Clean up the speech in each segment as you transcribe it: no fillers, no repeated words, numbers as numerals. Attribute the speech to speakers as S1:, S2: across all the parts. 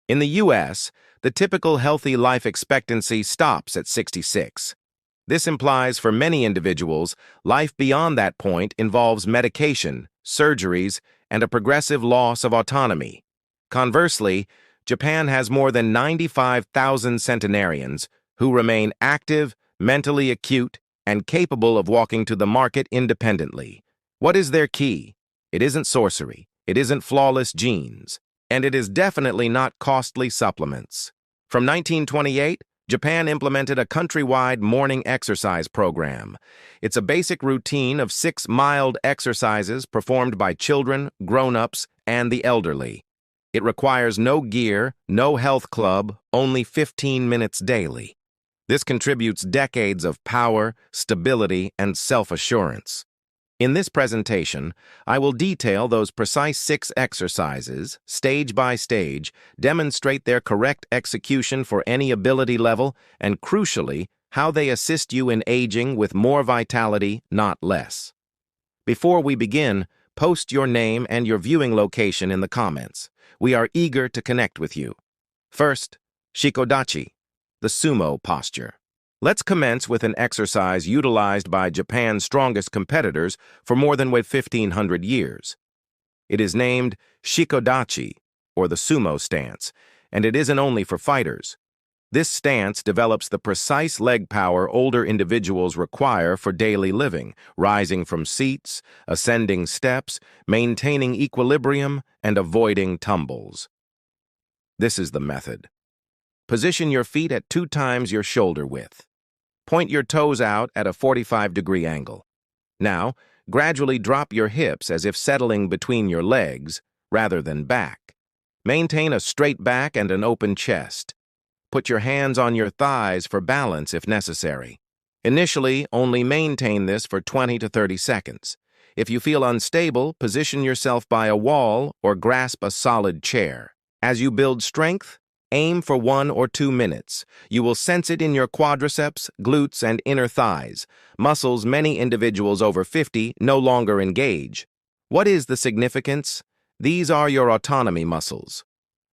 S1: In the U.S., the typical healthy life expectancy stops at 66. This implies for many individuals, life beyond that point involves medication, surgeries, and a progressive loss of autonomy. Conversely, Japan has more than 95,000 centenarians who remain active, mentally acute, and capable of walking to the market independently. What is their key? It isn't sorcery, it isn't flawless genes, and it is definitely not costly supplements. From 1928, Japan implemented a countrywide morning exercise program. It's a basic routine of 6 mild exercises performed by children, grown-ups, and the elderly. It requires no gear, no health club, only 15 minutes daily. This contributes decades of power, stability, and self-assurance. In this presentation, I will detail those precise 6 exercises, stage by stage, demonstrate their correct execution for any ability level, and crucially, how they assist you in aging with more vitality, not less. Before we begin, post your name and your viewing location in the comments. We are eager to connect with you. First, Shikodachi, the sumo posture. Let's commence with an exercise utilized by Japan's strongest competitors for more than 1,500 years. It is named Shikodachi, or the sumo stance, and it isn't only for fighters. This stance develops the precise leg power older individuals require for daily living, rising from seats, ascending steps, maintaining equilibrium, and avoiding tumbles. This is the method. Position your feet at 2 times your shoulder width. Point your toes out at a 45-degree angle. Now, gradually drop your hips as if settling between your legs, rather than back. Maintain a straight back and an open chest. Put your hands on your thighs for balance if necessary. Initially, only maintain this for 20 to 30 seconds. If you feel unstable, position yourself by a wall or grasp a solid chair. As you build strength, aim for 1 or 2 minutes. You will sense it in your quadriceps, glutes, and inner thighs, muscles many individuals over 50 no longer engage. What is the significance? These are your autonomy muscles.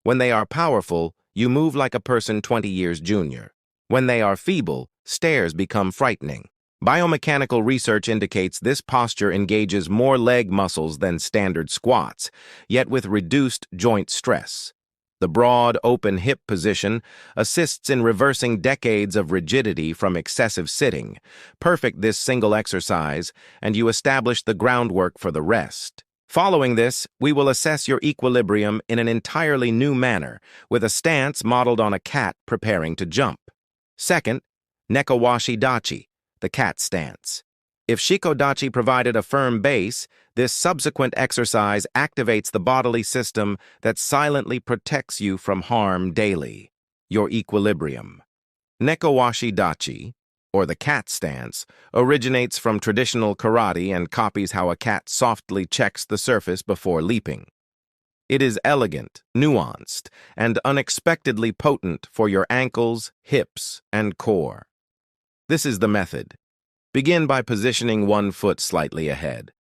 S1: When they are powerful, you move like a person 20 years junior. When they are feeble, stairs become frightening. Biomechanical research indicates this posture engages more leg muscles than standard squats, yet with reduced joint stress. The broad, open hip position assists in reversing decades of rigidity from excessive sitting. Perfect this single exercise, and you establish the groundwork for the rest. Following this, we will assess your equilibrium in an entirely new manner, with a stance modeled on a cat preparing to jump. Second, Nekowashi Dachi, the cat stance. If Shikodachi provided a firm base, this subsequent exercise activates the bodily system that silently protects you from harm daily, your equilibrium. Nekowashi Dachi, or the cat stance, originates from traditional karate and copies how a cat softly checks the surface before leaping. It is elegant, nuanced, and unexpectedly potent for your ankles, hips, and core. This is the method. Begin by positioning 1 foot slightly ahead.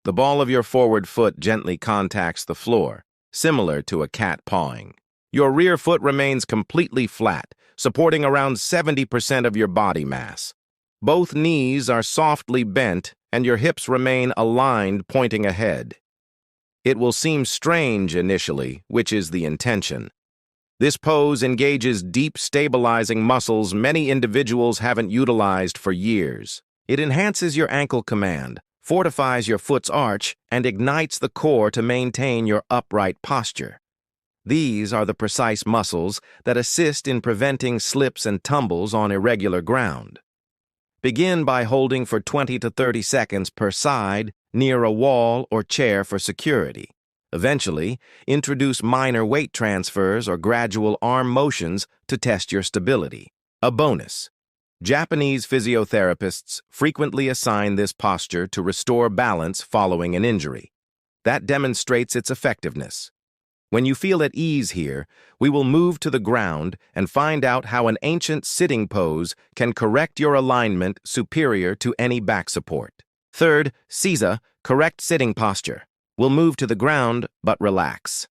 S1: The ball of your forward foot gently contacts the floor, similar to a cat pawing. Your rear foot remains completely flat, supporting around 70% of your body mass. Both knees are softly bent, and your hips remain aligned, pointing ahead. It will seem strange initially, which is the intention. This pose engages deep, stabilizing muscles many individuals haven't utilized for years. It enhances your ankle command, fortifies your foot's arch, and ignites the core to maintain your upright posture. These are the precise muscles that assist in preventing slips and tumbles on irregular ground. Begin by holding for 20 to 30 seconds per side, near a wall or chair for security. Eventually, introduce minor weight transfers or gradual arm motions to test your stability. A bonus. Japanese physiotherapists frequently assign this posture to restore balance following an injury. That demonstrates its effectiveness. When you feel at ease here, we will move to the ground and find out how an ancient sitting pose can correct your alignment superior to any back support. Third, Seiza, correct sitting posture. We'll move to the ground, but relax.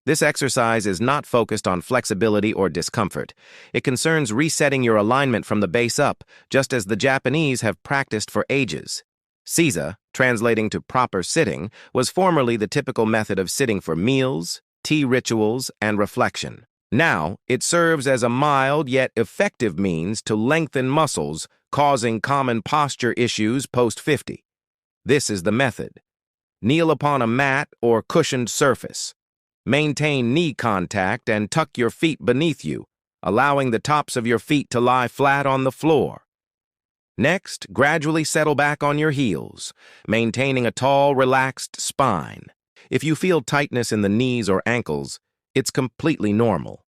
S1: This exercise is not focused on flexibility or discomfort. It concerns resetting your alignment from the base up, just as the Japanese have practiced for ages. Seiza, translating to proper sitting, was formerly the typical method of sitting for meals, tea rituals, and reflection. Now, it serves as a mild yet effective means to lengthen muscles, causing common posture issues post-50. This is the method. Kneel upon a mat or cushioned surface. Maintain knee contact and tuck your feet beneath you, allowing the tops of your feet to lie flat on the floor. Next, gradually settle back on your heels, maintaining a tall, relaxed spine. If you feel tightness in the knees or ankles, it's completely normal.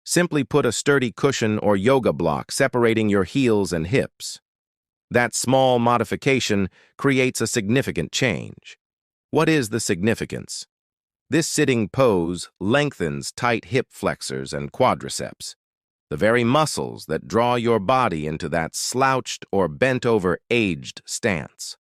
S1: Simply put a sturdy cushion or yoga block separating your heels and hips. That small modification creates a significant change. What is the significance? This sitting pose lengthens tight hip flexors and quadriceps, the very muscles that draw your body into that slouched or bent-over aged stance.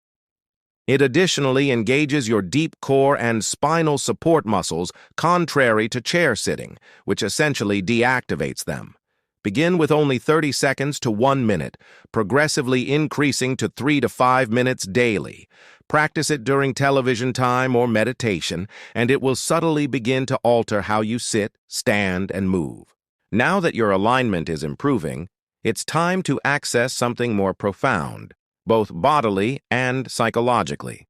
S1: It additionally engages your deep core and spinal support muscles, contrary to chair sitting, which essentially deactivates them. Begin with only 30 seconds to 1 minute, progressively increasing to 3 to 5 minutes daily. Practice it during television time or meditation, and it will subtly begin to alter how you sit, stand, and move. Now that your alignment is improving, it's time to access something more profound, both bodily and psychologically.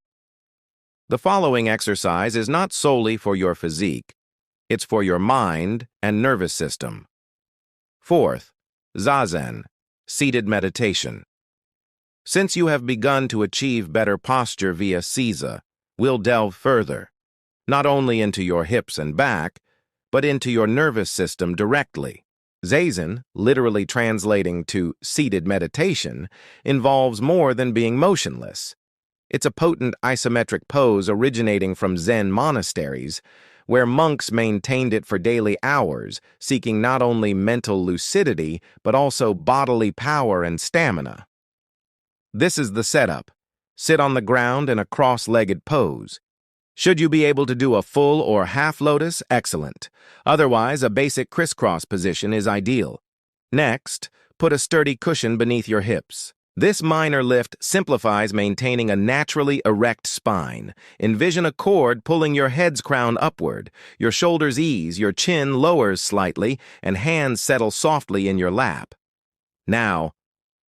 S1: The following exercise is not solely for your physique, it's for your mind and nervous system. Fourth, Zazen, seated meditation. Since you have begun to achieve better posture via Seiza, we'll delve further, not only into your hips and back, but into your nervous system directly. Zazen, literally translating to seated meditation, involves more than being motionless. It's a potent isometric pose originating from Zen monasteries, where monks maintained it for daily hours, seeking not only mental lucidity, but also bodily power and stamina. This is the setup. Sit on the ground in a cross-legged pose. Should you be able to do a full or half lotus, excellent. Otherwise, a basic crisscross position is ideal. Next, put a sturdy cushion beneath your hips. This minor lift simplifies maintaining a naturally erect spine. Envision a cord pulling your head's crown upward. Your shoulders ease, your chin lowers slightly, and hands settle softly in your lap. Now,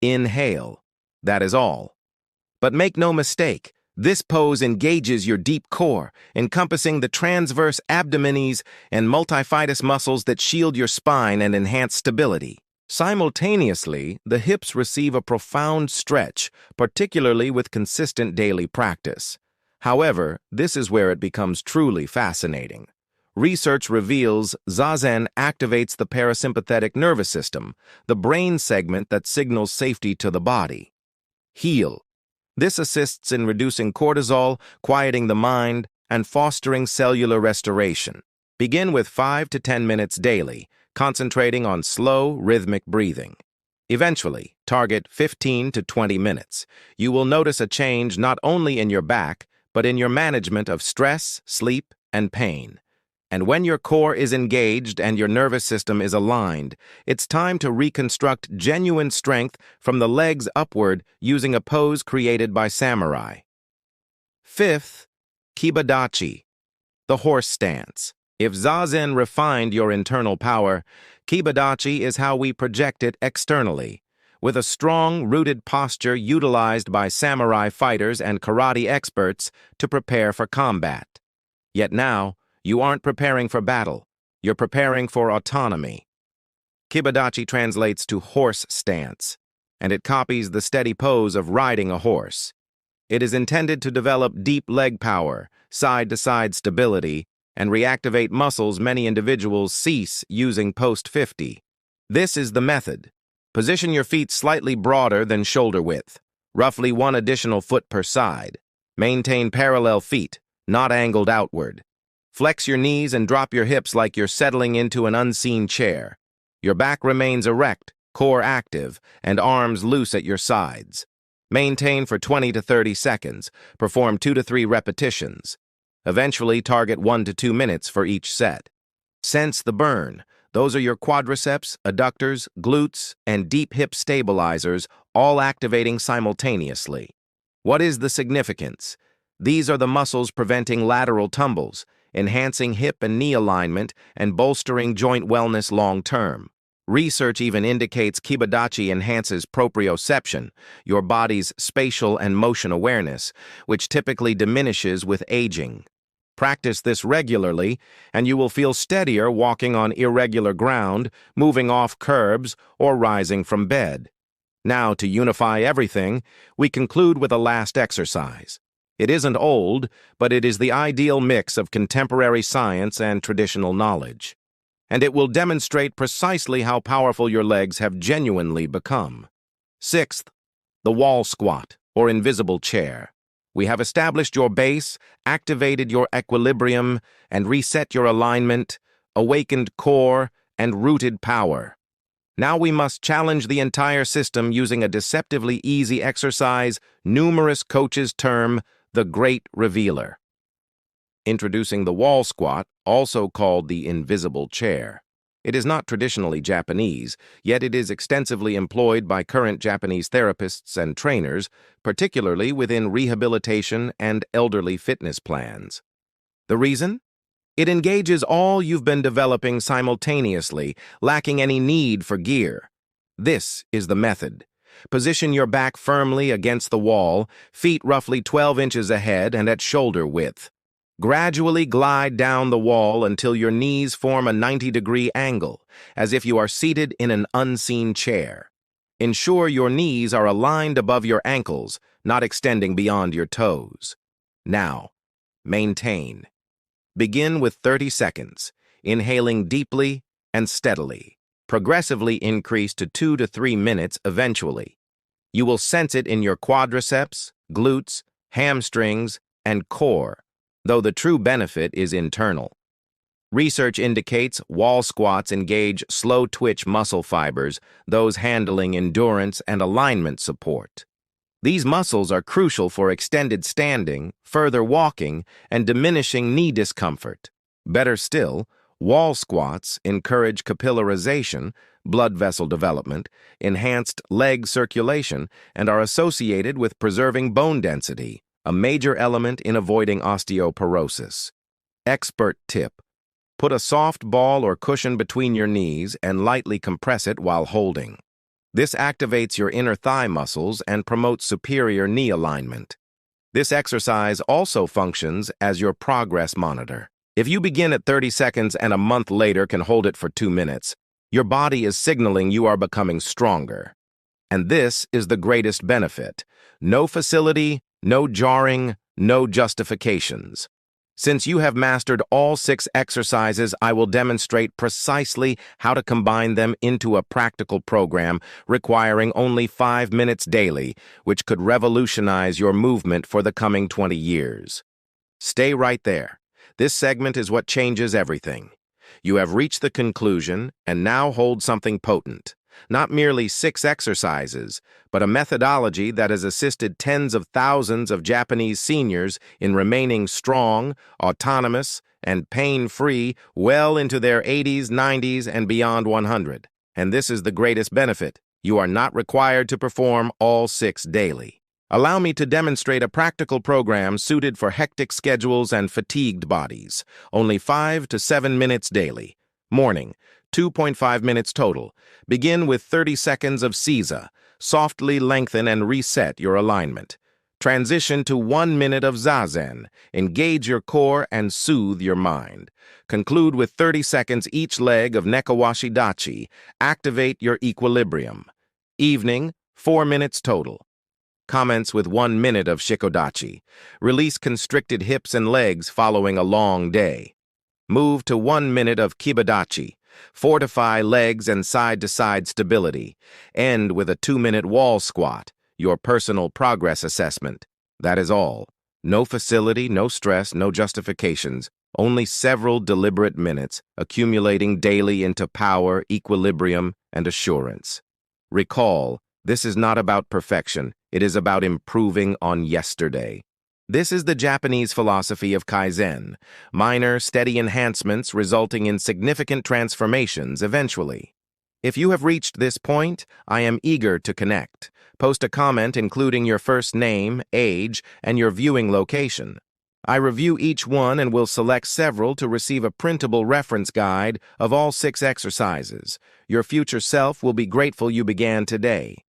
S1: inhale. That is all. But make no mistake, this pose engages your deep core, encompassing the transverse abdominis and multifidus muscles that shield your spine and enhance stability. Simultaneously, the hips receive a profound stretch, particularly with consistent daily practice. However, this is where it becomes truly fascinating. Research reveals Zazen activates the parasympathetic nervous system, the brain segment that signals safety to the body. Heal. This assists in reducing cortisol, quieting the mind, and fostering cellular restoration. Begin with 5 to 10 minutes daily, concentrating on slow, rhythmic breathing. Eventually, target 15 to 20 minutes. You will notice a change not only in your back, but in your management of stress, sleep, and pain. And when your core is engaged and your nervous system is aligned, it's time to reconstruct genuine strength from the legs upward using a pose created by samurai. Fifth, Kibadachi, the horse stance. If Zazen refined your internal power, Kibadachi is how we project it externally, with a strong, rooted posture utilized by samurai fighters and karate experts to prepare for combat. Yet now, you aren't preparing for battle, you're preparing for autonomy. Kibadachi translates to horse stance, and it copies the steady pose of riding a horse. It is intended to develop deep leg power, side-to-side stability, and reactivate muscles many individuals cease using post-50. This is the method. Position your feet slightly broader than shoulder width, roughly 1 additional foot per side. Maintain parallel feet, not angled outward. Flex your knees and drop your hips like you're settling into an unseen chair. Your back remains erect, core active, and arms loose at your sides. Maintain for 20 to 30 seconds. Perform 2 to 3 repetitions. Eventually, target 1 to 2 minutes for each set. Sense the burn. Those are your quadriceps, adductors, glutes, and deep hip stabilizers, all activating simultaneously. What is the significance? These are the muscles preventing lateral tumbles, enhancing hip and knee alignment, and bolstering joint wellness long-term. Research even indicates Kibadachi enhances proprioception, your body's spatial and motion awareness, which typically diminishes with aging. Practice this regularly, and you will feel steadier walking on irregular ground, moving off curbs, or rising from bed. Now, to unify everything, we conclude with a last exercise. It isn't old, but it is the ideal mix of contemporary science and traditional knowledge. And it will demonstrate precisely how powerful your legs have genuinely become. Sixth, the wall squat, or invisible chair. We have established your base, activated your equilibrium, and reset your alignment, awakened core, and rooted power. Now we must challenge the entire system using a deceptively easy exercise numerous coaches term the Great Revealer. Introducing the wall squat, also called the invisible chair. It is not traditionally Japanese, yet it is extensively employed by current Japanese therapists and trainers, particularly within rehabilitation and elderly fitness plans. The reason? It engages all you've been developing simultaneously, lacking any need for gear. This is the method. Position your back firmly against the wall, feet roughly 12 inches ahead and at shoulder width. Gradually glide down the wall until your knees form a 90-degree angle, as if you are seated in an unseen chair. Ensure your knees are aligned above your ankles, not extending beyond your toes. Now, maintain. Begin with 30 seconds, inhaling deeply and steadily. Progressively increase to 2 to 3 minutes eventually. You will sense it in your quadriceps, glutes, hamstrings, and core, though the true benefit is internal. Research indicates wall squats engage slow-twitch muscle fibers, those handling endurance and alignment support. These muscles are crucial for extended standing, further walking, and diminishing knee discomfort. Better still, wall squats encourage capillarization, blood vessel development, enhanced leg circulation, and are associated with preserving bone density, a major element in avoiding osteoporosis. Expert tip: put a soft ball or cushion between your knees and lightly compress it while holding. This activates your inner thigh muscles and promotes superior knee alignment. This exercise also functions as your progress monitor. If you begin at 30 seconds and a month later can hold it for 2 minutes, your body is signaling you are becoming stronger. And this is the greatest benefit. No facility, no jarring, no justifications. Since you have mastered all 6 exercises, I will demonstrate precisely how to combine them into a practical program requiring only 5 minutes daily, which could revolutionize your movement for the coming 20 years. Stay right there. This segment is what changes everything. You have reached the conclusion and now hold something potent. Not merely 6 exercises, but a methodology that has assisted tens of thousands of Japanese seniors in remaining strong, autonomous, and pain-free well into their 80s, 90s, and beyond 100. And this is the greatest benefit. You are not required to perform all 6 daily. Allow me to demonstrate a practical program suited for hectic schedules and fatigued bodies. Only 5 to 7 minutes daily. Morning, 2.5 minutes total. Begin with 30 seconds of Seiza. Softly lengthen and reset your alignment. Transition to 1 minute of Zazen. Engage your core and soothe your mind. Conclude with 30 seconds each leg of Nekawashi Dachi. Activate your equilibrium. Evening, 4 minutes total. Commence with 1 minute of Shikodachi. Release constricted hips and legs following a long day. Move to 1 minute of Kibadachi. Fortify legs and side-to-side stability. End with a 2-minute wall squat, your personal progress assessment. That is all. No facility, no stress, no justifications. Only several deliberate minutes, accumulating daily into power, equilibrium, and assurance. Recall, this is not about perfection. It is about improving on yesterday. This is the Japanese philosophy of Kaizen, minor, steady enhancements resulting in significant transformations eventually. If you have reached this point, I am eager to connect. Post a comment including your first name, age, and your viewing location. I review each one and will select several to receive a printable reference guide of all 6 exercises. Your future self will be grateful you began today.